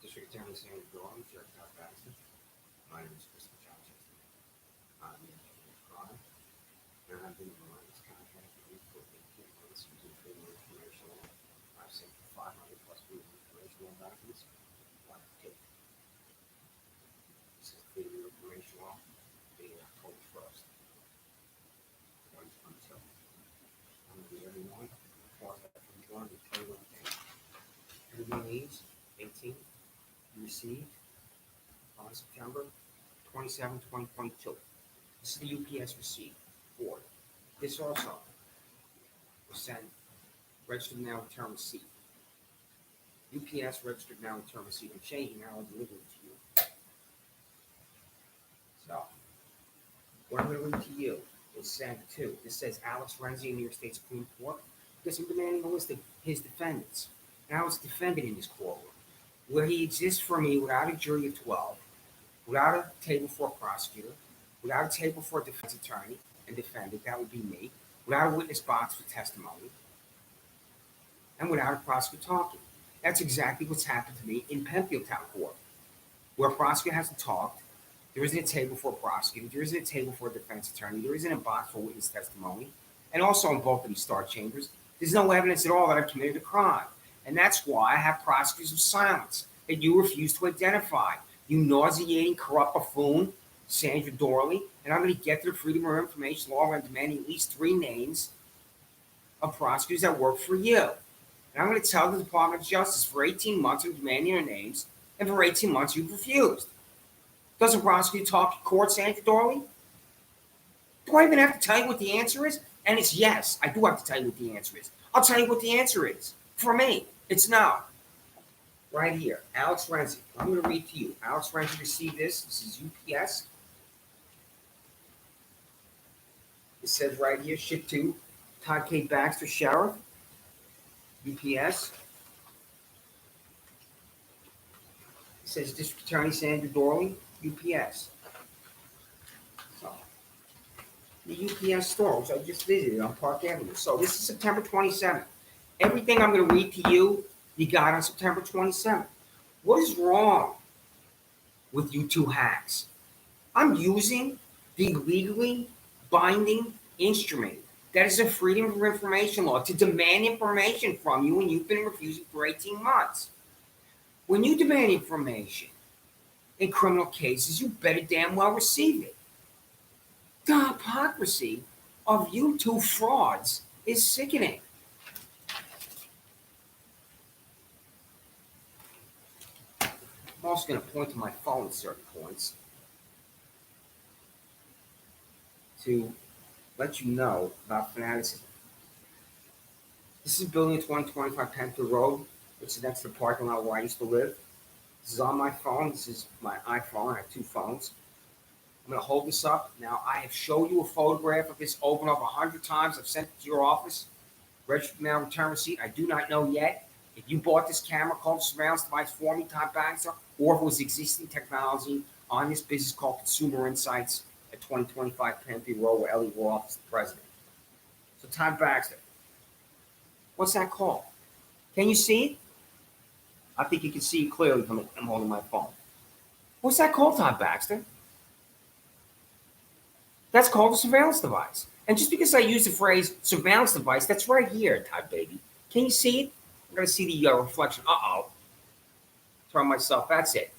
District Attorney Sandra, Sheriff Todd Baxter. My name is Christopher Johnson. I'm the Attorney of Crime, and I've been in this contract with you for 18 months using freedom of information law. I've sent 500 plus freedom of information law documents. Like tape. This is freedom of information law dated October 1st. Until I'm going to be everyone. Before I let them go, I'm going to tell you one thing. Everybody needs 18. Received on September 27, 2022. This is the UPS receipt for it. This also was sent registered mail return receipt. UPS registered mail return receipt. I'm changing how I deliver it to you. So, what I'm going to read to you is sent to. This says Alex Renzi, New York State Supreme Court, because I'm demanding a list of his defendants. And I was defended in this courtroom, where he exists for me without a jury of 12, without a table for a prosecutor, without a table for a defense attorney and defendant, that would be me, without a witness box for testimony, and without a prosecutor talking. That's exactly what's happened to me in Penfield Town Court, where a prosecutor hasn't talked, there isn't a table for a prosecutor, there isn't a table for a defense attorney, there isn't a box for witness testimony, and also in both of these star chambers, there's no evidence at all that I've committed a crime. And that's why I have prosecutors of silence that you refuse to identify. You nauseating, corrupt buffoon, Sandra Doorley, and I'm going to get to the Freedom of Information Law and demanding at least 3 names of prosecutors that work for you. And I'm going to tell the Department of Justice for 18 months I'm demanding their names, and for 18 months you've refused. Does a prosecutor talk in court, Sandra Doorley? Do I even have to tell you what the answer is? And it's yes, I do have to tell you what the answer is. I'll tell you what the answer is. For me, it's no. Right here, Alex Renzi. I'm going to read to you. Alex Renzi received this. This is UPS. It says right here, ship to Todd K. Baxter, Sheriff, UPS. It says District Attorney Sandra Doorley, UPS. So, the UPS store, which I just visited on Park Avenue. So this is September 27th. Everything I'm going to read to you, you got on September 27th. What is wrong with you two hacks? I'm using the legally binding instrument that is a Freedom of Information Law to demand information from you, and you've been refusing for 18 months. When you demand information in criminal cases, you better damn well receive it. The hypocrisy of you two frauds is sickening. I'm also going to point to my phone at certain points to let you know about fanaticism. This is building 2025 Penfield Road, which is next to the parking lot where I used to live. This is on my phone. This is my iPhone. I have 2 phones. I'm going to hold this up. Now, I have showed you a photograph of this over and over 100 times. I've sent it to your office. Registered mail return receipt. I do not know yet if you bought this camera called surveillance device for me, Todd Baxter, or if it was existing technology on this business called Consumer Insights at 2025 Penfield Road, where Ellie Roth is the president. So, Todd Baxter, what's that called? Can you see it? I think you can see it clearly from I'm holding my phone. What's that called, Todd Baxter? That's called a surveillance device. And just because I use the phrase surveillance device, that's right here, Todd baby. Can you see it? I'm going to see the reflection. Uh-oh. Turn myself. That's it.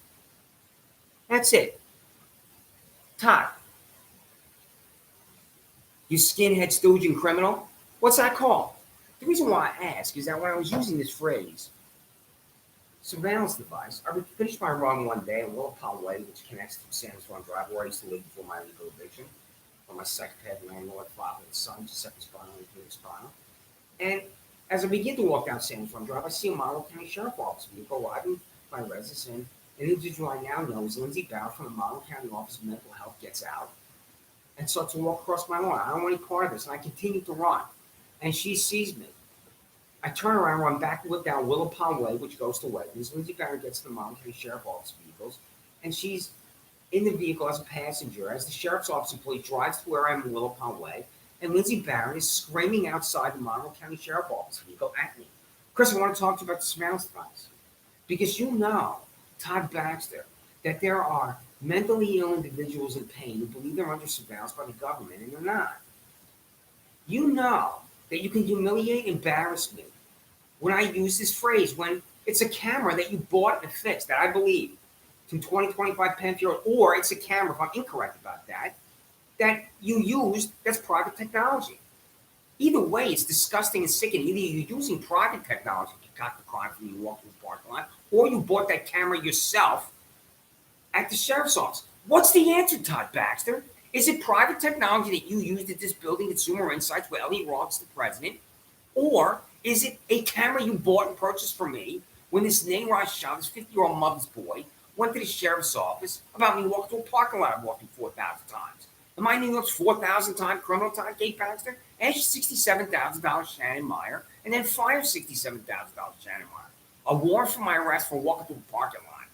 That's it. Todd. You skinhead, stooge, and criminal. What's that called? The reason why I ask is that when I was using this phrase, surveillance device, I finished my run one day on Willowpond Way, which connects to Sanders Run Drive, where I used to live before my legal eviction, where my psychopath landlord, father, and son, Giuseppe Spano and Peter Spano. And as I begin to walk down Sanders Run Drive, I see a Monroe County Sheriff Office vehicle arriving by residence, and an individual I now know is Lindsay Bauer from the Monroe County Office of Mental Health gets out and starts to walk across my lawn. I don't want any part of this, and I continue to run. And she sees me. I turn around, run back down Willowpond Way, which goes to Wegmans. Lindsay Bauer gets to the Monroe County Sheriff Office vehicles, and she's in the vehicle as a passenger as the Sheriff's Office employee drives to where I am in Willowpond Way, and Lindsay Barron is screaming outside the Monroe County Sheriff Office vehicle at me. Chris, I want to talk to you about the surveillance device. Because you know Todd Baxter, that there are mentally ill individuals in pain who believe they're under surveillance by the government and they're not. You know that you can humiliate and embarrass me when I use this phrase, when it's a camera that you bought and fixed, that I believe, to 2025 Penfield, or it's a camera, if I'm incorrect about that, that you used that's private technology. Either way, it's disgusting and sickening. Either you're using private technology to concoct the crime from you walking the parking lot, or you bought that camera yourself at the sheriff's office. What's the answer, Todd Baxter? Is it private technology that you used at this building, Consumer Insights, where Elliot Roth's the president? Or is it a camera you bought and purchased from me when this Nayraj Shah, this 50-year-old mother's boy, went to the sheriff's office about me walking to a parking lot I've walked 4,000 times? Am I New York's 4,000 time criminal, Todd Kate Baxter? Ask $67,000 Shannon Meyer and then fire $67,000 Shannon Meyer. A warrant for my arrest for walking through a parking lot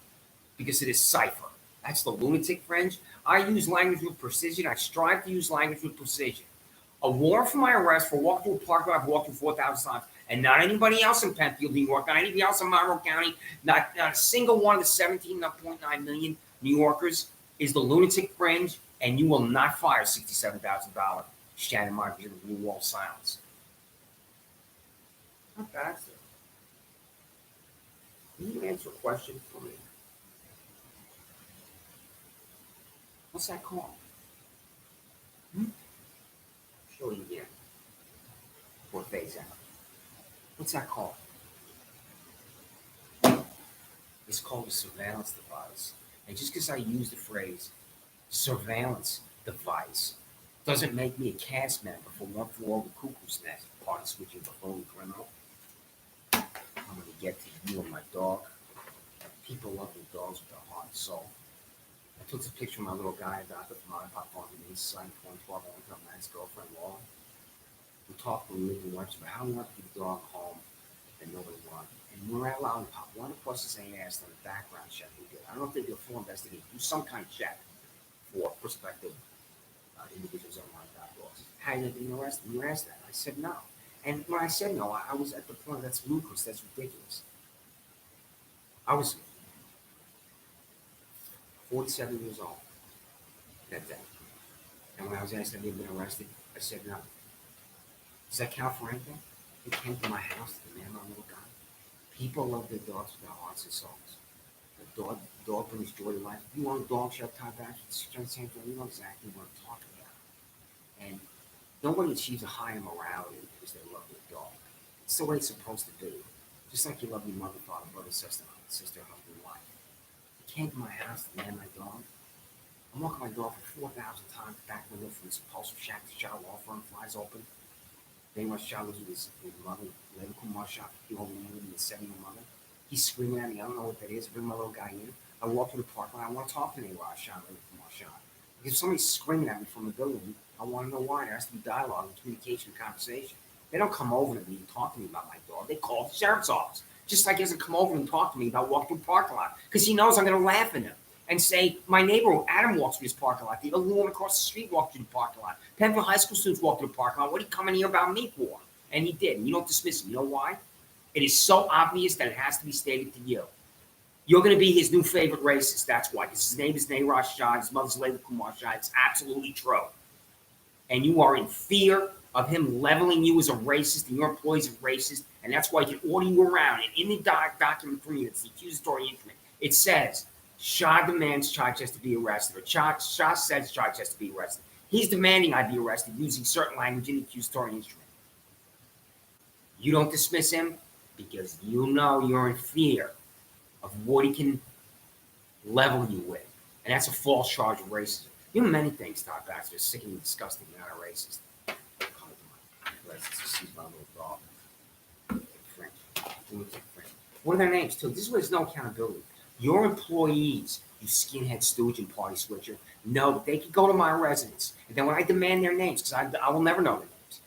because it is cipher. That's the lunatic fringe. I use language with precision. I strive to use language with precision. A warrant for my arrest for walking through a parking lot I've walked through 4,000 times, and not anybody else in Penfield, New York, not anybody else in Monroe County, not a single one of the 17.9 million New Yorkers is the lunatic fringe, and you will not fire $67,000 Shannon Meyer because of the blue wall silence. Not bad, sir. Can you answer a question for me? What's that called? Show you again. Or phase out. What's that called? It's called a surveillance device. And just because I use the phrase surveillance device doesn't make me a cast member for one flew over cuckoo's nest, party switching buffoon criminal. I'm going to get to you and my dog. People love their dogs with their heart and soul. I took a picture of my little guy I adopted from my pop on the east side, 2012. I went to my man's girlfriend, Laura. We talked when we lived in Webster about how we wanted to keep the dog home and nobody wanted. And we were out loud and pop. One of the questions they asked on the background check we did, I don't know if they did a full investigation, do some kind of check for prospective individuals that want to adopt dogs. Had you been arrested? You asked that. I said no. And when I said no, I was at the point that's ludicrous, that's ridiculous. I was 47 years old that day. And when I was asked if I had been arrested, I said no. Does that count for anything? They came to my house to demand my little guy. People love their dogs with their hearts and souls. The dog brings joy to life. If you want a dog shut Todd Baxter, you know exactly what I'm talking about. And nobody achieves a higher morality because they love their dog. It's the way it's supposed to be. Just like you love your mother, father, brother, sister, husband, wife. They came to my house to demand my dog. I'm walking my dog for 4,000 times. The back window from this impulsive shack to Shaw law firm flies open. Nayraj Shah lives with his mother, Lady Kumar Shah, the old man with his 7-year-old mother. He's screaming at me. I don't know what that is. I bring my little guy in. I walk to the parking lot. I want to talk to Nayraj Shah, Lady Kumar Shah. If somebody's screaming at me from the building, I want to know why. There has to be dialogue and communication and conversation. They don't come over to me and talk to me about my dog. They call the sheriff's office. Just like he doesn't come over and talk to me about walking through the parking lot because he knows I'm going to laugh at him and say, my neighbor, Adam, walks through his parking lot. The other one across the street walked through the parking lot. Penfield High School students walked through the parking lot. What are you coming here about me for? And he did. And you don't dismiss him. You know why? It is so obvious that it has to be stated to you. You're going to be his new favorite racist. That's why. Because his name is Nayraj Shah. His mother's Lady Kumar Shah. It's absolutely true. And you are in fear of him leveling you as a racist and your employees are racist. And that's why he can order you around. And in the document for you, it's the accusatory instrument. It says, Shah demands charge has to be arrested. Or Shah says charge has to be arrested. He's demanding I be arrested using certain language in the accusatory instrument. You don't dismiss him because you know you're in fear of what he can level you with. And that's a false charge of racism. You know many things, Todd Baxter, are sick and disgusting. You're not a racist. Excuse my little dog. French. What are their names, too? This is where there's no accountability. Your employees, you skinhead stooge and party switcher, know that they can go to my residence. And then when I demand their names, because I will never know their names,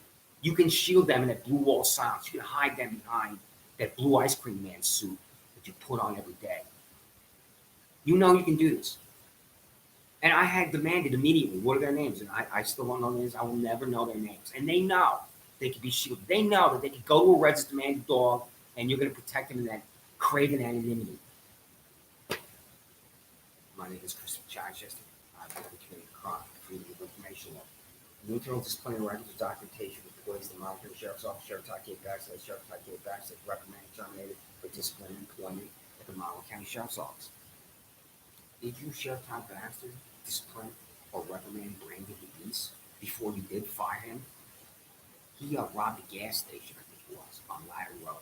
you can shield them in that blue wall silence. You can hide them behind that blue ice cream man suit that you put on every day. You know you can do this. And I had demanded immediately, what are their names? And I still don't know their names. I will never know their names. And they know they can be shielded. They know that they can go to a registered demand dog and you're going to protect them in that craven anonymity. name is Christopher Chichester. I've never committed a crime. Freedom of information law. The internal disciplinary records of documentation of employees of the Montgomery Sheriff's Office, Sheriff Todd K. Baxter, Sheriff Todd K. Baxter, reprimanded, terminated for disciplinary employment at the Montgomery County Sheriff's Office. Did you, Sheriff Todd Baxter, discipline or reprimand Brandon Denise before you did fire him? He robbed a gas station, I think it was, on Ladder Road.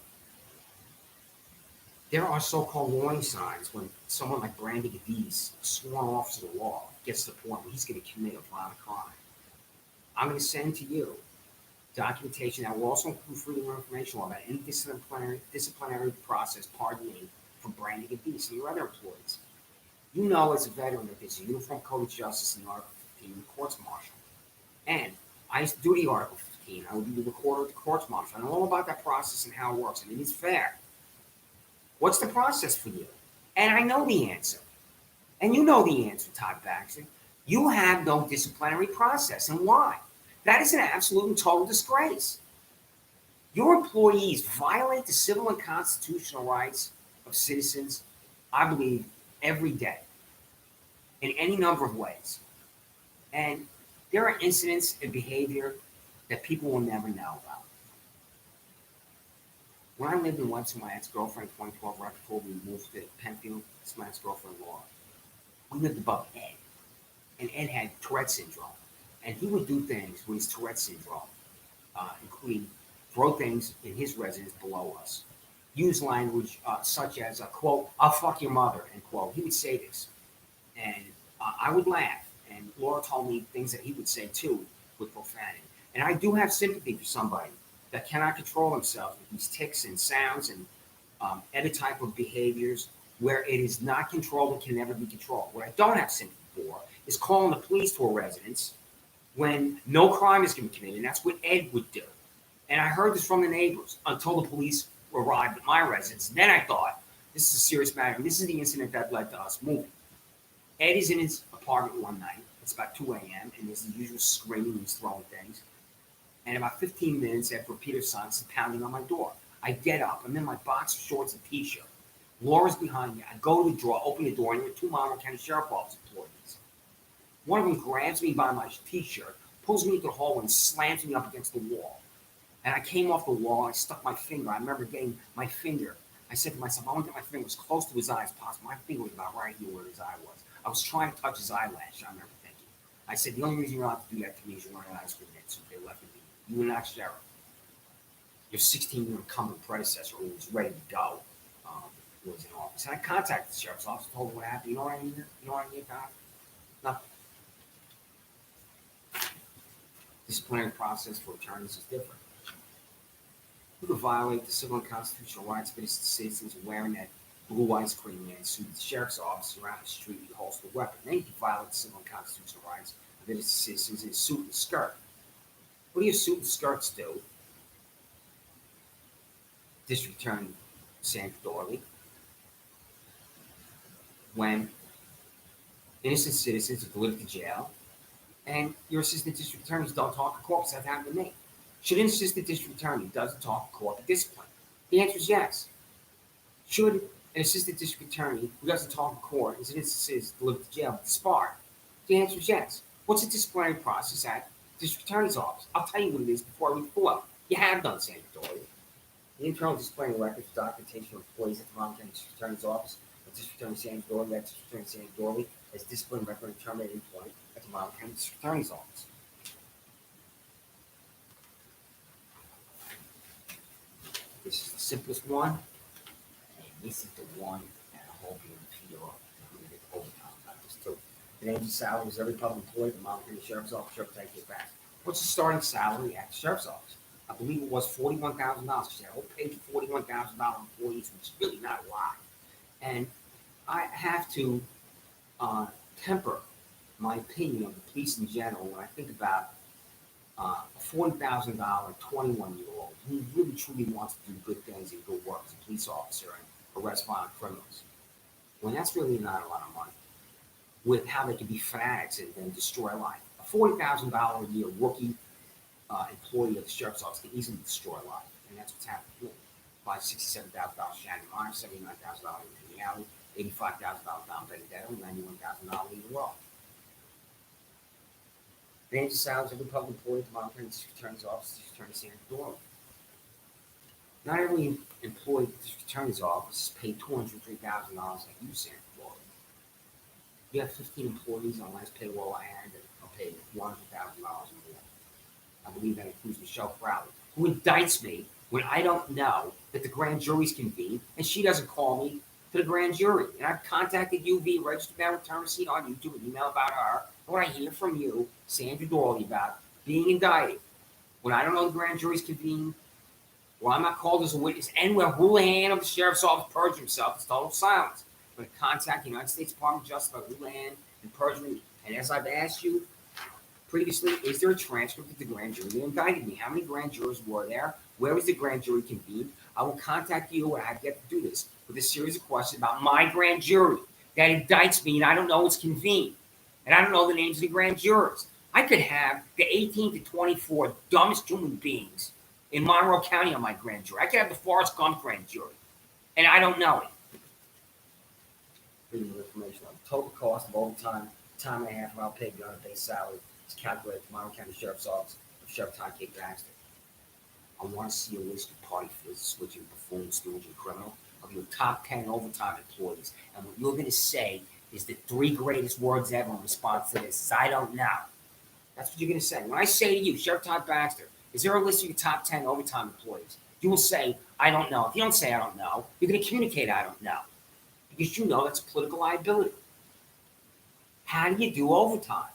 There are so-called warning signs when someone like Brandon Denise, a sworn officer of the law, gets to the point where he's going to commit a violent crime. I'm going to send to you documentation that will also include freedom of information law about any disciplinary process, pardon me, for Brandon Denise and your other employees. You know as a veteran that there's a uniform code of justice in Article 15 in the courts martial. And I used to do the Article 15. I would be the recorder of the courts martial. I know all about that process and how it works, and it is fair. What's the process for you? And I know the answer. And you know the answer, Todd Baxter. You have no disciplinary process. And why? That is an absolute and total disgrace. Your employees violate the civil and constitutional rights of citizens, I believe, every day in any number of ways. And there are incidents and behavior that people will never know about. When I lived in Webster, my ex-girlfriend in 2012, right before we moved to Penfield, it's my ex-girlfriend Laura, we lived above Ed. And Ed had Tourette syndrome. And he would do things with his Tourette syndrome, including throw things in his residence below us. Use language such as, quote, I'll fuck your mother, end quote. He would say this. And I would laugh. And Laura told me things that he would say, too, with profanity. And I do have sympathy for somebody that cannot control themselves with these tics and sounds and other type of behaviors where it is not controlled and can never be controlled. What I don't have sympathy for is calling the police to a residence when no crime has been committed, and that's what Ed would do. And I heard this from the neighbors until the police arrived at my residence. Then I thought, this is a serious matter, and this is the incident that led to us moving. Ed is in his apartment one night. It's about 2 a.m., and there's the usual screaming and he's throwing things. And about 15 minutes after Peter Sons is pounding on my door, I get up. I'm in my boxer shorts and t-shirt. Laura's behind me. I go to the door, open the door, and there are 2 Monroe County Sheriff's Office employees. One of them grabs me by my t-shirt, pulls me into the hallway, and slams me up against the wall. And I came off the wall, and I stuck my finger. I remember getting my finger. I said to myself, I want to get my finger as close to his eye as possible. My finger was about right here where his eye was. I was trying to touch his eyelash, I remember thinking. I said, the only reason you're allowed to do that to me is you're wearing an ice cream net, so they left me. You were not sheriff. Your 16-year incumbent predecessor who was ready to go was in office. And I contacted the sheriff's office, told him what happened. You know what I mean? You know what I mean, Todd? Nothing. Disciplinary process for attorneys is different. Who could violate the civil and constitutional rights of citizens wearing that blue ice cream man suit at the sheriff's office around the street with a holstered weapon? Then you can violate the civil and constitutional rights of its citizens in a suit and skirt. What do your suit and skirts do? District Attorney Sandra Doorley, when innocent citizens are delivered to jail and your assistant district attorneys don't talk to court, that happened to me. Should an assistant district attorney doesn't talk to court to discipline? The answer is yes. Should an assistant district attorney who doesn't talk to court, as an instance is delivered to jail, disbarred? The answer is yes. What's the disciplinary process at the district attorney's office? I'll tell you what it is before I read the law. You have done, Sandra Doorley. The internal disciplinary records for documentation of employees at the Montgomery County District Attorney's Office, the District Attorney Sandra Doorley, that District Attorney Sandra Doorley, as disciplinary record and terminated employee at the Montgomery County District Attorney's Office. This is the simplest one, and this is the one that I hope you feel I'm going to get overtime about this too. The name and salary is every public employee at the Montgomery County Sheriff's Office. Sheriff, take it back. What's the starting salary at the Sheriff's Office? I believe it was $41,000. She had a whole page of $41,000 employees, which is really not a lot. And I have to temper my opinion of the police in general when I think about a $40,000 21-year-old who really truly wants to do good things and good work as a police officer and arrest violent criminals. When that's really not a lot of money, with how they can be fanatics and destroy life. A $40,000 a year rookie employee of the sheriff's office can easily destroy life, and that's what's happened to me. $67,000 Shannon Meyer, $79,000 in the alley. $85,000 down payment debt, only $91,000 either way. Manager salaries of the public employee at the Mount Vernon District Attorney's Office, District Attorney Sandra Doorley. Not every employee at the District Attorney's Office is paid $203,000 like you, Sandra Doorley. You have 15 employees on last payroll I had that are paid $100,000 or more. I believe that includes Michelle Crowley, who indicts me when I don't know that the grand jury's convened, and she doesn't call me to the grand jury. And I've contacted you via registered mail return receipt on YouTube, an email about her. And when I hear from you, Sandra Doorley, about being indicted, when I don't know the grand jury's convened, well, I'm not called as a witness, and where Houlihan of the Sheriff's Office perjured himself, it's total silence. I'm going to contact the United States Department of Justice about Houlihan and perjury. And as I've asked you previously, is there a transcript of the grand jury that indicted me? How many grand jurors were there? Where was the grand jury convened? I will contact you, and I have yet to do this, with a series of questions about my grand jury that indicts me, and I don't know it's convened. And I don't know the names of the grand jurors. I could have the 18 to 24 dumbest human beings in Monroe County on my grand jury. I could have the Forrest Gump grand jury, and I don't know it. Bringing information on the total cost of overtime, time and a half of our paid beyond a base salary is calculated at the Monroe County Sheriff's Office of Sheriff Todd K. Baxter. I want to see a list of party fizz, switching, buffoon, stooge, and criminal of your top 10 overtime employees. And what you're going to say is the 3 greatest words ever in response to this is, I don't know. That's what you're going to say. When I say to you, Sheriff Todd Baxter, is there a list of your top 10 overtime employees? You will say, I don't know. If you don't say I don't know, you're going to communicate I don't know. Because you know that's a political liability. How do you do overtime?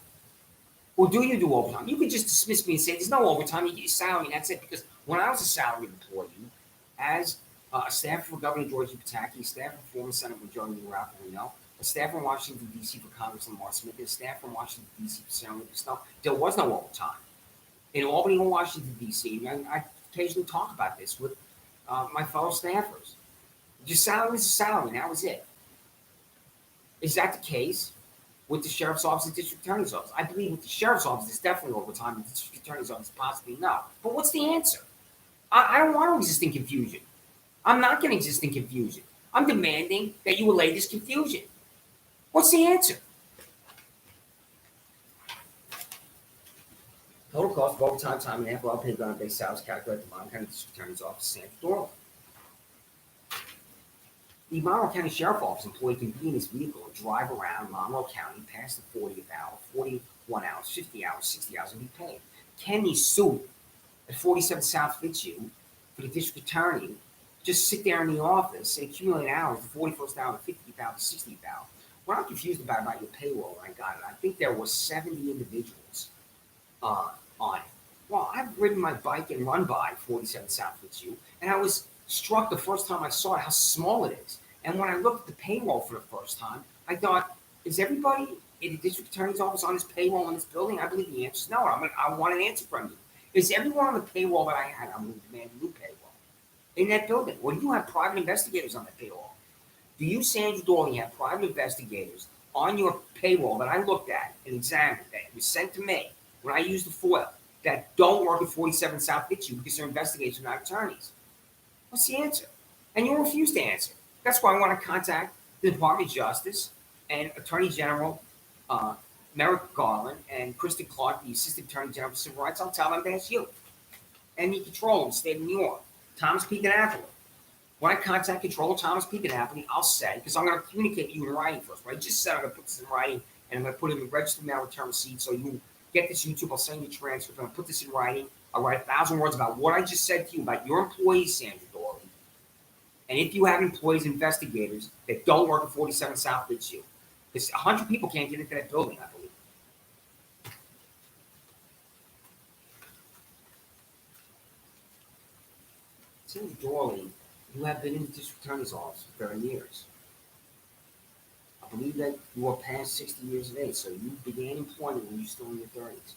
Or do you do overtime? You could just dismiss me and say, there's no overtime, you get your salary, and that's it. Because when I was a salaried employee, as a staffer for Governor George Pataki, a staffer for former Senator Majority Ralph Reno, a staffer in Washington, D.C. for Congressman Mark Smith, and a staffer in Washington, D.C. for Senator Snow, there was no overtime. In Albany or Washington, D.C., and I occasionally talk about this with my fellow staffers. Your salary is a salary, and that was it. Is that the case with the Sheriff's Office and District Attorney's Office? I believe with the Sheriff's Office, it's definitely overtime. With the District Attorney's Office, possibly no. But what's the answer? I don't want to exist in confusion. I'm not going to exist in confusion. I'm demanding that you allay this confusion. What's the answer? Total cost of overtime, time and a half, all paid on base salaries calculated at the Monroe County District Attorney's Office, Sandra Doorley. The Monroe County Sheriff's Office employee can be in his vehicle and drive around Monroe County past the 40th hour, 41 hours, 50 hours, 60 hours, and be paid. Can he sue at 47 South Fitzhugh for the district attorney just sit there in the office and accumulate hours, the 41st hour, the 50th hour, the 60th hour? What I'm confused about your payroll, I got it. I think there were 70 individuals on it. Well, I've ridden my bike and run by 47 South Fitzhugh, and I was struck the first time I saw it how small it is. And when I looked at the payroll for the first time, I thought, is everybody in the district attorney's office on this payroll in this building? I believe the answer is no. I want an answer from you. Is everyone on the payroll that I had, I'm going to demand a new payroll, in that building? Or do you have private investigators on that payroll? Do you, Sandra Doorley, have private investigators on your payroll that I looked at and examined, that was sent to me when I used the FOIL, that don't work at 47 South Fitzhugh because they're investigators and not attorneys? What's the answer? And you refuse to answer. That's why I want to contact the Department of Justice and Attorney General Merrick Garland and Kristen Clark, the Assistant Attorney General for Civil Rights. I'll tell them to ask you. And the Controller in the state of New York, Thomas P. Napoli. When I contact Controller Thomas P. Napoli, I'll say, because I'm going to communicate with you in writing first. Right? I just said I'm going to put this in writing, and I'm going to put it in the registered mail return receipt, so you get this YouTube. I'll send you a transcript. I'm going to put this in writing. I'll write 1,000 words about what I just said to you about your employees, Sandra Doorley. And if you have employees, investigators that don't work at 47 South Fitzhugh, because 100 people can't get into that building, I believe. Sandra Doorley, you have been in the district attorney's office for 30 years. I believe that you are past 60 years of age, so you began employment when you were still in your 30s.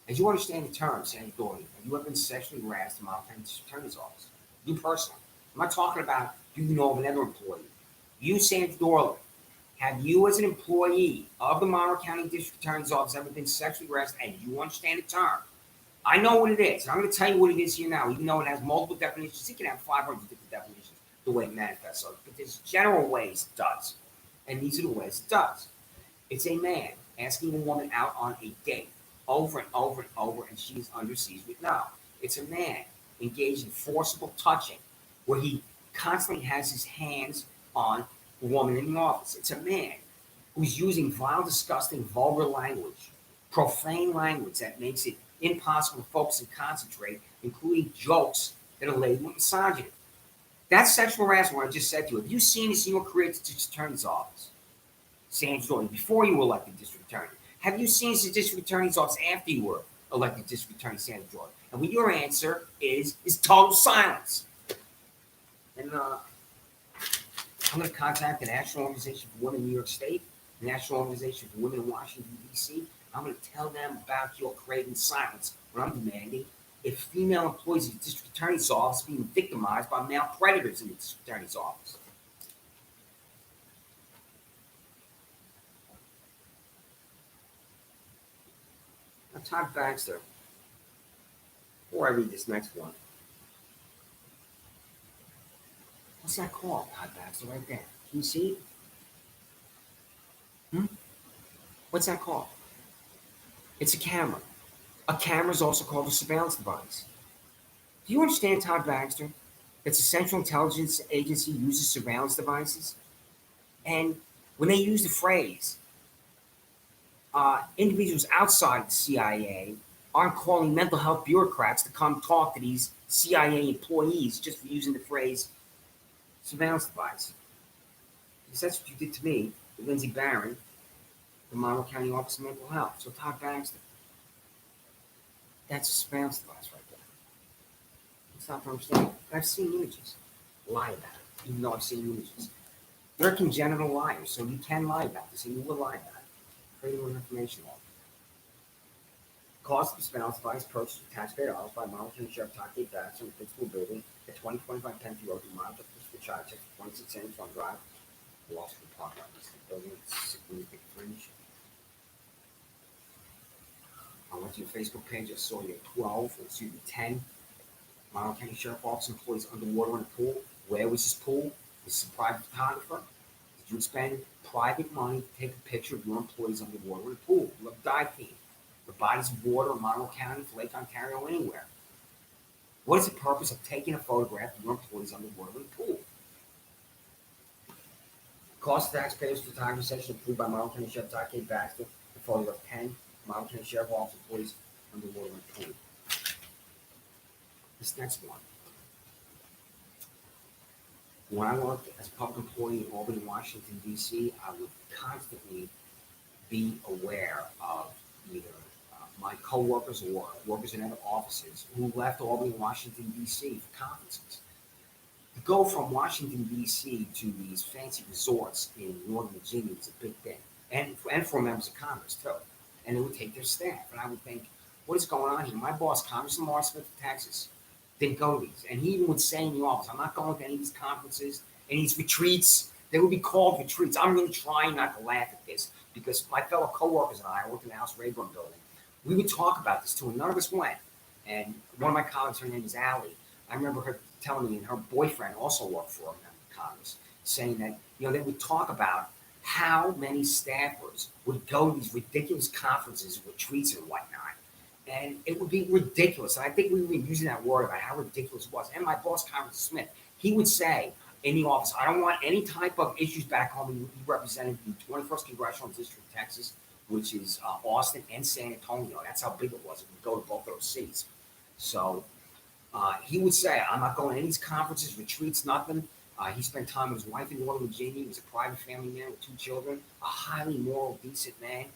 As you understand the term, Sandra Doorley, have you ever been sexually harassed in Monroe County District Attorney's office? You personally. I'm not talking about do you know of another employee. You, Sandra Doorley, have you as an employee of the Monroe County District Attorney's Office ever been sexually harassed? And you understand the term. I know what it is. I'm going to tell you what it is here now, even though it has multiple definitions. It can have 500 different definitions. the way it manifests. So, but there's general ways it does. And these are the ways it does. It's a man asking a woman out on a date over and over and over, and she is under siege with no. It's a man engaged in forcible touching, where he constantly has his hands on a woman in the office. It's a man who's using vile, disgusting, vulgar language, profane language that makes it impossible to focus and concentrate, including jokes that are labeled with misogyny. That's sexual harassment, what I just said to you. Have you seen this in your career at the district attorney's office? Sandra, before you were elected district attorney. Have you seen this at the district attorney's office after you were elected district attorney, Sandra Jordan? And what your answer is total silence. And I'm going to contact the National Organization for Women in New York State, the National Organization for Women in Washington, D.C. I'm going to tell them about your craving silence when I'm demanding if female employees at the district attorney's office are being victimized by male predators in the district attorney's office. Now, Todd Baxter, before I read this next one, what's that called, Todd Baxter, right there? Can you see it? What's that called? It's a camera. A camera is also called a surveillance device. Do you understand, Todd Baxter, that the Central Intelligence Agency uses surveillance devices? And when they use the phrase, individuals outside the CIA aren't calling mental health bureaucrats to come talk to these CIA employees just for using the phrase surveillance device. Because that's what you did to me with Lindsay Barron, the Monroe County Office of Mental Health. So Todd Baxter, that's a surveillance device right there. It's not to understand. I've seen images. Lie about it, even though I've seen images. You're a congenital liar, so you can lie about this, and you will lie about it. Freedom of Information Law. Cost of the surveillance device purchased with taxpayer dollars by Monroe County Sheriff Todd Baxter in the principal building at 2025 Penfield Road, Vermont, for child check for 26 Sandra Farm Drive. Lost the park lot. This building is significant fringe. I went to your Facebook page. I saw you at 10 Monroe County Sheriff Office employees underwater in a pool. Where was this pool? This is a private photographer. Did you spend private money to take a picture of your employees underwater in a pool? You have dive team. The bodies of water in Monroe County, Lake Ontario, anywhere. What is the purpose of taking a photograph of your employees underwater in a pool? Cost of taxpayers photography session approved by Monroe County Sheriff Todd Baxter. The photo of 10 Monroe County Sheriff Office employees underwater in a pool. This next one. When I worked as a public employee in Albany, Washington, D.C., I would constantly be aware of either my coworkers or workers in other offices who left Albany, Washington, D.C. for conferences. To go from Washington, D.C. to these fancy resorts in Northern Virginia is a big thing, and for members of Congress, too. And they would take their staff. And I would think, what is going on here? My boss, Congressman Mark Smith of Texas, didn't go to these. And he even would say in the office, I'm not going to any of these conferences, any of these retreats. They would be called retreats. I'm really trying not to laugh at this because my fellow coworkers and I worked in the House Rayburn building. We would talk about this too, and none of us went. And one of my colleagues, her name is Allie, I remember her telling me, and her boyfriend also worked for Congress, saying that, they would talk about how many staffers would go to these ridiculous conferences, retreats, and whatnot. And it would be ridiculous. And I think we were using that word about how ridiculous it was. And my boss, Congressman Smith, he would say in the office, I don't want any type of issues back home. He represented the 21st Congressional District of Texas, which is Austin and San Antonio. That's how big it was. It would go to both those cities. So he would say, I'm not going to any of these conferences, retreats, nothing. He spent time with his wife in Northern Virginia. He was a private family man with 2 children, a highly moral, decent man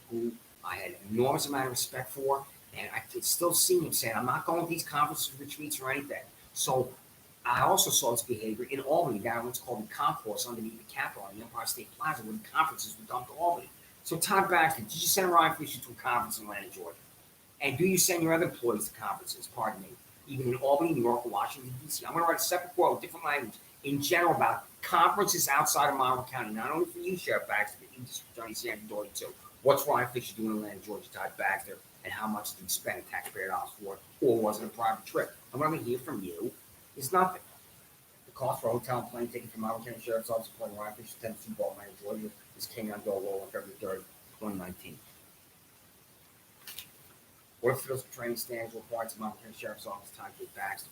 who I had an enormous amount of respect for. And I could still see him saying, I'm not going to these conferences, retreats, or anything. So I also saw this behavior in Albany, down what's called the concourse underneath the Capitol on the Empire State Plaza, where the conferences were dumped to Albany. So Todd Baxter, did you send Ryan Fisher to a conference in Atlanta, Georgia? And do you send your other employees to conferences, pardon me, even in Albany, New York, or Washington, D.C.? I'm going to write a separate quote with different language in general about conferences outside of Monroe County, not only for you, Sheriff Baxter, but you, District Attorney Sandra, Doorley, too. What's Ryan Fisher doing in Atlanta, Georgia, Todd Baxter, and how much did he spend taxpayer dollars for it, or was it a private trip? And what I'm going to hear from you is nothing. The Cost for hotel and plane ticket from Maryland County Sheriff's Office, playing Rockfish, Tennessee ball man, Georgia, is Kenyon Doorley on February 3rd, 2019. What physical training standards required to Maryland County Sheriff's Office time to Baxter?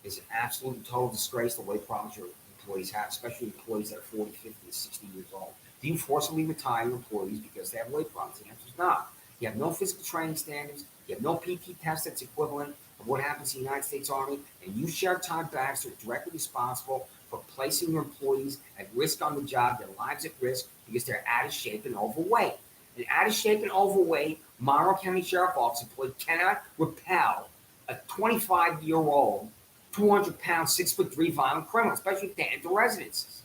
It's an absolute total disgrace the way problems your employees have, especially employees that are 40, 50, and 60 years old. Do you forcibly retire your employees because they have weight problems? The answer is not. You have no physical training standards. You have no PT test that's equivalent of what happens in the United States Army. And you, Sheriff Todd Baxter, are directly responsible for placing your employees at risk on the job, their lives at risk, because they're out of shape and overweight. An out of shape and overweight Monroe County Sheriff Office employee cannot repel a 25-year-old, 200-pound, 6'3" violent criminal, especially if they enter residences.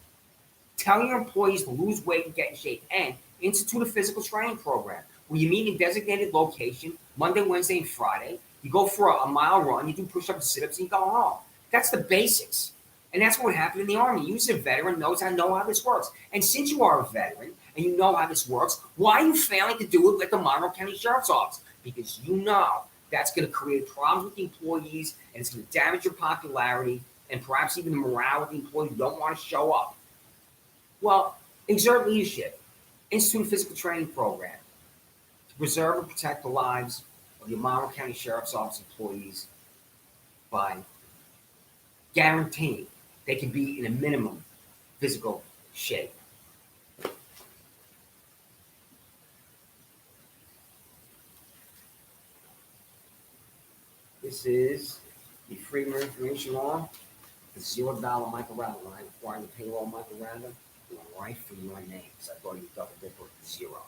Tell your employees to lose weight and get in shape, and institute a physical training program where you meet in a designated location Monday, Wednesday, and Friday. You go for a mile run, you do push-ups and sit-ups, and you go home. That's the basics. And that's what happened in the Army. You as a veteran know how this works. And since you are a veteran and you know how this works, why are you failing to do it with the Monroe County Sheriff's Office? Because you know that's going to create problems with the employees, and it's going to damage your popularity and perhaps even the morale of the employees who don't want to show up. Well, exert leadership. Institute a physical training program to preserve and protect the lives of your Monroe County Sheriff's Office employees by guaranteeing they can be in a minimum physical shape. This is the Freedom of Information Law, the $0 Michael Randall. When I acquired the payroll Michael Randall, it went right from your name because I thought you double dip with zero.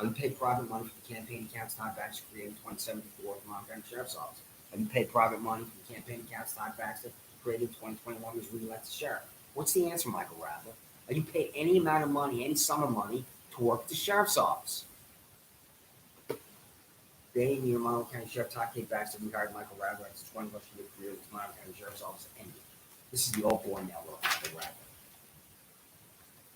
You pay private money for the campaign accounts Todd Baxter created in 2074 at the Monroe County Sheriff's Office. You pay private money for the campaign accounts Todd Baxter created in 2021 was re-elected sheriff. What's the answer, Michael Randall? You paid any amount of money, any sum of money, to work at the sheriff's office. They, near Monroe County Sheriff Todd K. Baxter, retired Michael Randall after his 20-plus-year career with the Monroe County Sheriff's Office ended. This is the old boy network of Michael Randall.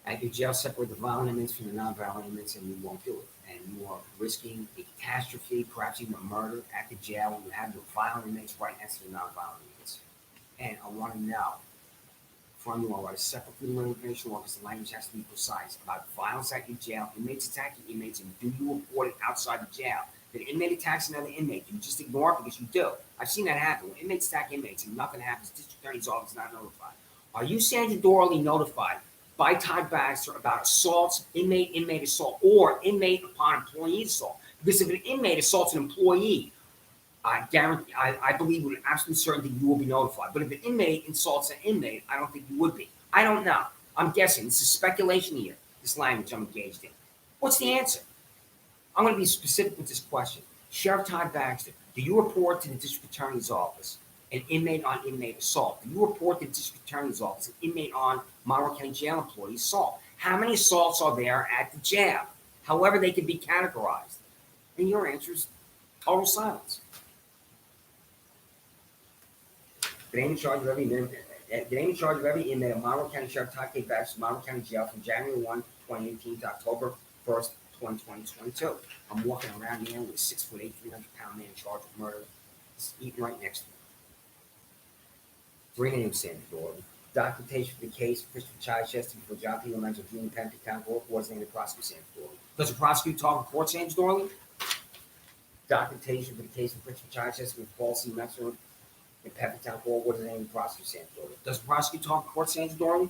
At your jail, separate the violent inmates from the non-violent inmates, and you won't do it. And you are risking a catastrophe, perhaps even a murder at the jail when you have your violent inmates right next to the non-violent inmates. And I want to know from you all, a separate Freedom of Information Law, because the language has to be precise about violence at your jail, inmates attacking inmates, and do you report it outside the jail? If an inmate attacks another inmate, you just ignore it because you do. I've seen that happen. When inmates attack inmates and nothing happens, district attorney's office is not notified. Are you, Sandra Doorley, notified by Todd Baxter about assaults, inmate assault, or inmate upon employee assault? Because if an inmate assaults an employee, I guarantee, I believe with absolute certainty you will be notified. But if an inmate insults an inmate, I don't think you would be. I don't know. I'm guessing. This is speculation here, this language I'm engaged in. What's the answer? I'm going to be specific with this question. Sheriff Todd Baxter, do you report to the district attorney's office an inmate on inmate assault? Do you report to the district attorney's office an inmate on Monroe County Jail employee assault? How many assaults are there at the jail? However they can be categorized. And your answer is total silence. The name in charge of every inmate of Monroe County Sheriff Todd K. Baxter, Monroe County Jail from January 1, 2018 to October 1st, 2022. I'm walking around here with a 6'8", 300-pound man charged with murder. He's eating right next to me. 3 names, Sandra Doorley. Documentation for the case, Christopher Chichester before John P. Lorenzo Jr. Penn Town Court was named the prosecutor, Sandra Doorley. Does the prosecutor talk in court, Sandra Doorley? Documentation for the case of Christopher Chichester with Paul C. Metzger in Town Court was named the prosecutor, Sandra Doorley. Does the prosecutor talk in court, Sandra Doorley?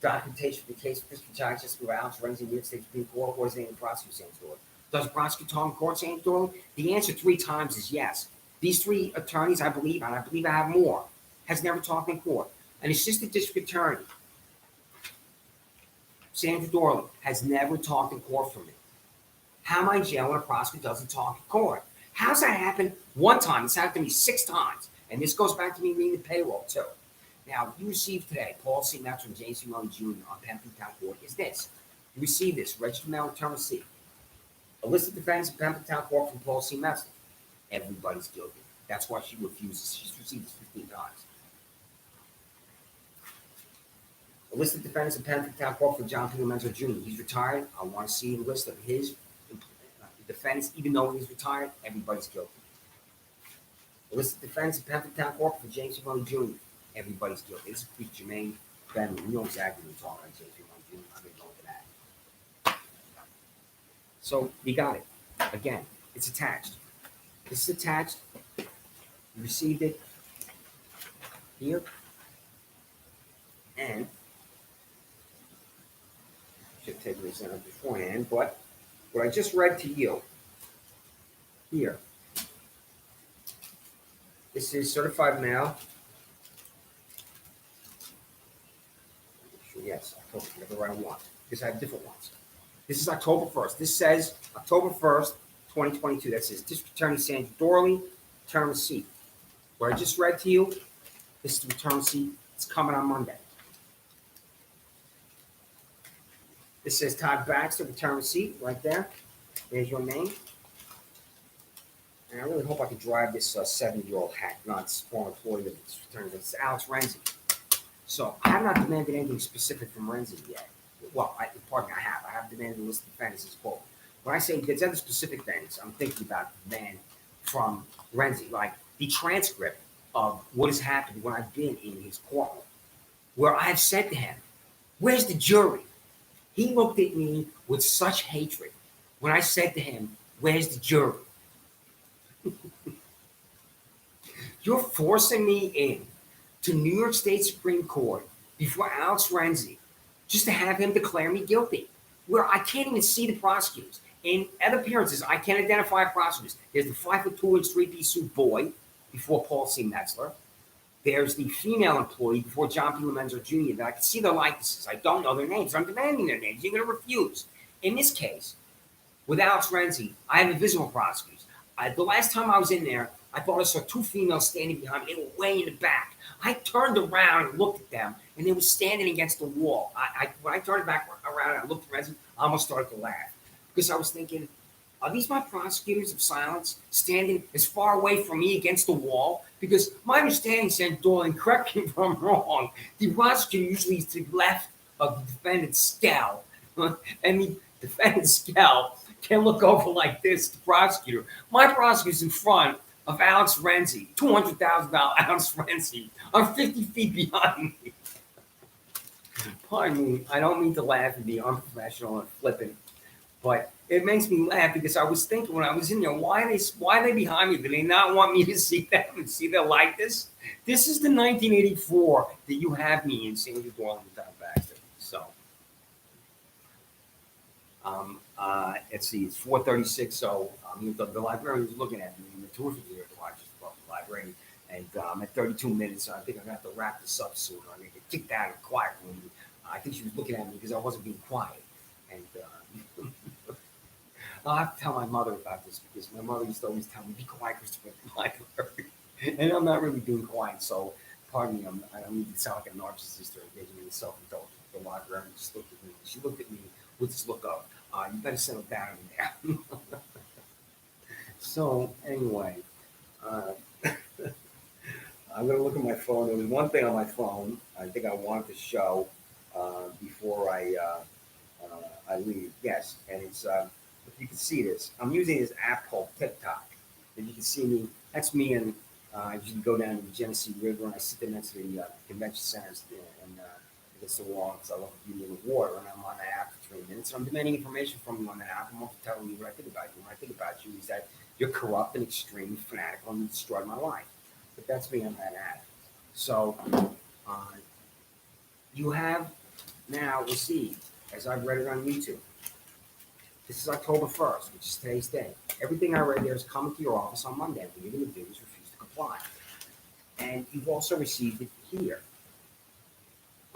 Documentation for the case of Christopher Chichester with Alex Renzi in New York State Supreme Court was named the prosecutor, Sandra Doorley. Does the prosecutor talk in court, Sandra Doorley? The answer 3 times is yes. These 3 attorneys, I believe, and I believe I have more, has never talked in court. An assistant district attorney, Sandra Doorley, has never talked in court for me. How am I in jail when a prosecutor doesn't talk in court? How's that happen one time? It's happened to me 6 times. And this goes back to me reading the payroll, too. Now, you received today, Paul C. Metzger and James C. Mullen Jr. on Town Court, is this. You received this, registered mail return receipt. A list of defendants in Town Court from Paul C. Metzger. Everybody's guilty. That's why she refuses. She's received this 15 times. A list of defendants in Town Court from John P. Lorenzo Jr. He's retired. I want to see a list of his defendants, even though he's retired. Everybody's guilty. A list of defendants in Town Court for James C. Mullen Jr. everybody's guilty. This is Jermaine Bentley. You know exactly what I'm talking about. I'm going to go into that. So you got it. Again, it's attached. This is attached. You received it here. And should take this out beforehand, but what I just read to you here. This is certified mail. Yes, October, whatever I want, because I have different ones. This is October 1st. This says October 1st, 2022. That says District Attorney Sandra Doorley, return receipt. What I just read to you, this is the return receipt. It's coming on Monday. This says Todd Baxter, return receipt, right there. There's your name. And I really hope I can drive this 70-year-old hack, not former employee that's returning. It's Alex Renzi. So I have not demanded anything specific from Renzi yet. Well, pardon me, I have. I have demanded a list of defendants as quote. When I say there's other specific things, I'm thinking about the demand from Renzi, like the transcript of what has happened when I've been in his courtroom, where I have said to him, "Where's the jury?" He looked at me with such hatred when I said to him, "Where's the jury?" You're forcing me in to New York State Supreme Court before Alex Renzi just to have him declare me guilty, where I can't even see the prosecutors. In other appearances, I can't identify prosecutors. There's the 5'2" three-piece suit boy before Paul C. Metzler. There's the female employee before John P. Lemenzer Jr. that I can see their likenesses. I don't know their names. I'm demanding their names. You're going to refuse. In this case, with Alex Renzi, I have invisible prosecutors. The last time I was in there, I thought I saw two females standing behind me. They were way in the back. I turned around and looked at them, and they were standing against the wall. When I turned back around and I looked at Renzi, I almost started to laugh because I was thinking, are these my prosecutors of silence standing as far away from me against the wall? Because my understanding, Sandra Doorley, and correct me if I'm wrong, the prosecutor usually is to the left of the defendant's scalp, and the defendant's scalp can look over like this, the prosecutor. My prosecutor's in front of Alex Renzi, $200,000 Alex Renzi, are 50 feet behind me. Pardon me, I don't mean to laugh and be unprofessional and flippant, but it makes me laugh because I was thinking when I was in there, why are they behind me? Do they not want me to see them and see their likeness? This is the 1984 that you have me in Sandra Doorley and Todd Baxter. So, let's see, it's 4:36. So the librarian was looking at me in the tour here to watch the library, and I'm at 32 minutes. So I think I'm gonna have to wrap this up soon. I'm gonna get kicked out of the quiet room. I think she was looking at me because I wasn't being quiet, and I'll have to tell my mother about this because my mother used to always tell me, "Be quiet, Christopher," in the library, and I'm not really being quiet. So, pardon me, I don't need to sound like a narcissist or engaging in self-indulgence. The librarian just looked at me. She looked at me with this look of, "You better settle down in there." So anyway, I'm going to look at my phone. There was one thing on my phone I think I wanted to show before I leave. Yes, and it's if you can see this, I'm using this app called TikTok. And you can see me. That's me, and I usually go down to the Genesee River, and I sit there next to the convention centers and against the wall because I love the beauty of the water. And I'm on the app for 3 minutes, and I'm demanding information from you on that app. I'm also telling you what I think about you. What I think about you is that you're corrupt and extremely fanatical, and you destroyed my life. But that's me on that app. So you have now received, as I've read it on YouTube. This is October 1st, which is today's day. Everything I read there is coming to your office on Monday. What you're going to do is refuse to comply. And you've also received it here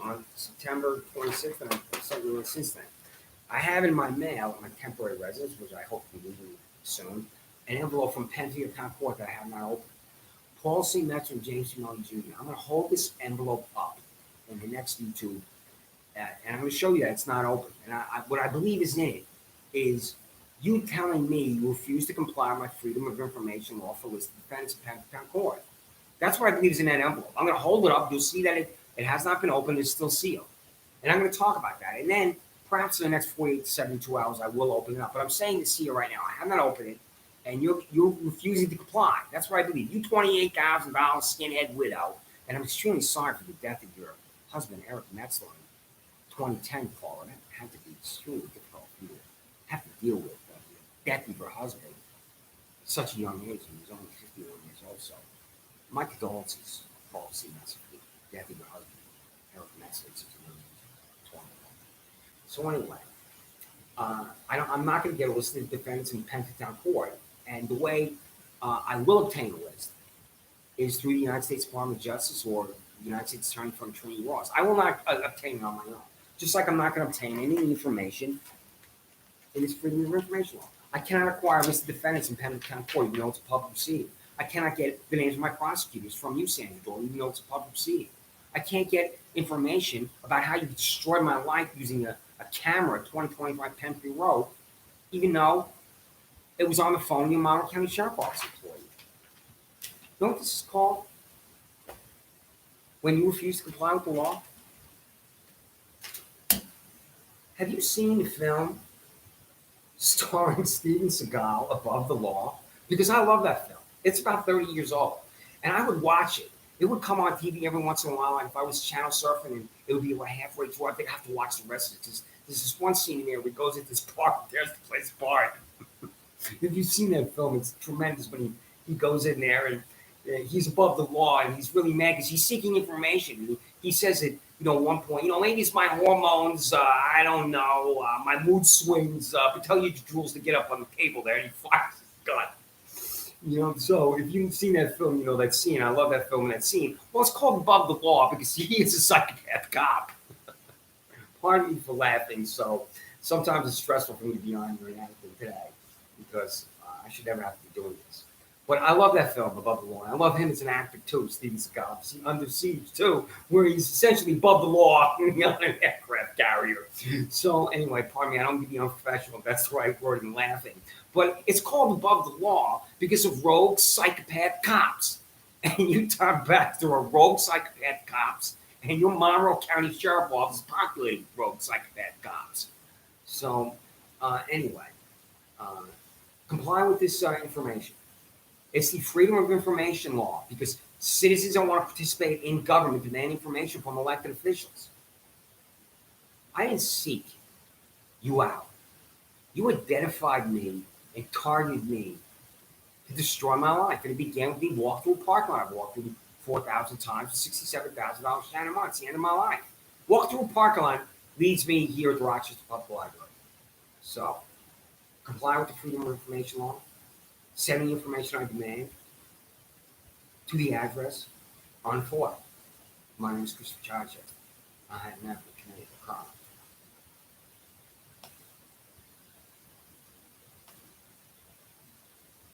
on September 26th, and I've sent you one since then. I have in my mail, at my temporary residence, which I hope to be leaving soon, an envelope from Penfield Town Court that I have not opened. Paul C. Metzler and James C. Mullen Jr. I'm going to hold this envelope up in the next YouTube, and I'm going to show you that it's not open. And what I believe is in it is you telling me you refuse to comply with my freedom of information law for list of defendants in Penfield Town Court. That's what I believe is in that envelope. I'm going to hold it up. You'll see that it has not been opened. It's still sealed. And I'm going to talk about that. And then perhaps in the next 48 to 72 hours, I will open it up. But I'm saying this here right now. I have not opened it. And you're refusing to comply. That's what I believe. You $28,000 skinhead widow And I'm extremely sorry for the death of your husband, Eric Metzler, in 2010, Paula. That had to be extremely difficult for you to have to deal with the death of your husband at such a young age. He was only 51 years old. So my condolences, Paul, see that's the death of your husband, Eric Metzler, at such a young age, 21. So anyway, I'm not going to get a list of defendants in Pennsylvania Court. And the way I will obtain a list is through the United States Department of Justice or the United States Attorney from Trinity Ross. I will not obtain it on my own. Just like I'm not going to obtain any information in this Freedom of Information law. I cannot acquire a list of defendants in Pembroke County Court, even though it's a public proceeding. I cannot get the names of my prosecutors from you, Sandra, even though it's a public proceeding. I can't get information about how you destroyed my life using a camera at 2025 Penfield Road, even though it was on the phone of your Monroe County Sheriff's Office employee. You know what this is called? When you refuse to comply with the law? Have you seen the film starring Steven Seagal, Above the Law? Because I love that film. It's about 30 years old. And I would watch it. It would come on TV every once in a while. And if I was channel surfing and it would be like halfway through, I think I have to watch the rest of it. Because there's this one scene in there where he goes into this park. There's the place park. If you've seen that film, it's tremendous when he goes in there and he's above the law and he's really mad because he's seeking information. He says that, at one point, maybe it's my hormones, I don't know, my mood swings, but tell you the jewels to get up on the table there and he fires his gun. So if you've seen that film, that scene. I love that film and that scene. Well, it's called Above the Law because he is a psychopath cop. Pardon me for laughing. So sometimes it's stressful for me to be on here and acting today because I should never have to be doing this. But I love that film, Above the Law. I love him as an actor, too, Steven Seagal. Under Siege, too, where he's essentially above the law on an aircraft carrier. So anyway, pardon me, I don't mean to be unprofessional. That's the right word in laughing. But it's called Above the Law because of rogue psychopath cops. And you, Todd Baxter, are rogue psychopath cops. And your Monroe County Sheriff's Office is populated with rogue psychopath cops. So anyway, comply with this information. It's the Freedom of Information law because citizens don't want to participate in government demanding information from elected officials. I didn't seek you out. You identified me and targeted me to destroy my life. And it began with me walking through a parking lot. I walked through 4,000 times for $67,000 Shannon a month. It's the end of my life. Walk through a parking lot leads me here at the Rochester Public Library. So, comply with the Freedom of Information law. Send the information I demand to the address on file. My name is Christopher Chacha. I have never committed a crime.